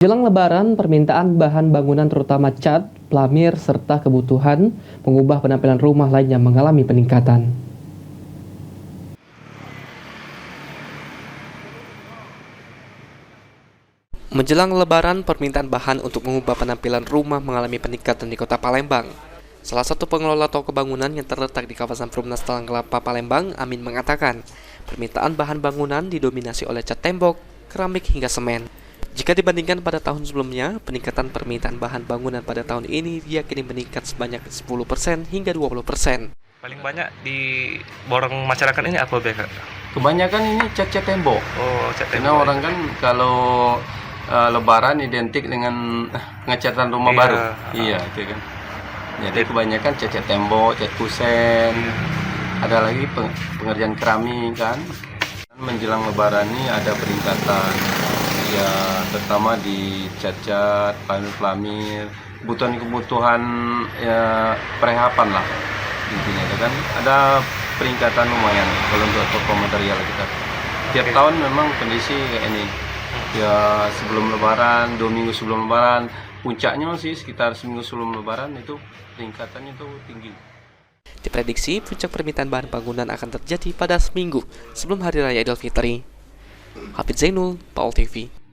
Jelang Lebaran, permintaan bahan bangunan terutama cat, plamir, serta kebutuhan mengubah penampilan rumah lainnya mengalami peningkatan. Menjelang Lebaran, permintaan bahan untuk mengubah penampilan rumah mengalami peningkatan di Kota Palembang. Salah satu pengelola toko bangunan yang terletak di kawasan Perumnas Talang Kelapa, Palembang, Amin mengatakan, permintaan bahan bangunan didominasi oleh cat tembok, keramik hingga semen. Jika dibandingkan pada tahun sebelumnya, peningkatan permintaan bahan bangunan pada tahun ini diyakini meningkat sebanyak 10% hingga 20%. Paling banyak di borong masyarakat ini apa, Kak? Kebanyakan ini cat-cat tembok. Oh, cat Karena tembok. orang kan kalau Lebaran identik dengan pengecatan rumah baru. Iya, itu kan. Jadi kebanyakan cat-cat tembok, cat kusen. Ada lagi pengerjaan keramik kan. Menjelang Lebaran ini ada peningkatan. Ya, terutama di cat-cat, plamir-plamir, kebutuhan-kebutuhan ya, perlengkapan lah. Intinya itu kan ada peningkatan lumayan kalau untuk toko material kita. Tiap tahun memang kondisi kayak ini. Ya sebelum Lebaran, 2 minggu sebelum Lebaran, puncaknya sih sekitar seminggu sebelum Lebaran itu peningkatannya itu tinggi. Diprediksi puncak permintaan bahan bangunan akan terjadi pada seminggu sebelum Hari Raya Idul Fitri. Hafidz Zainul, Paul TV.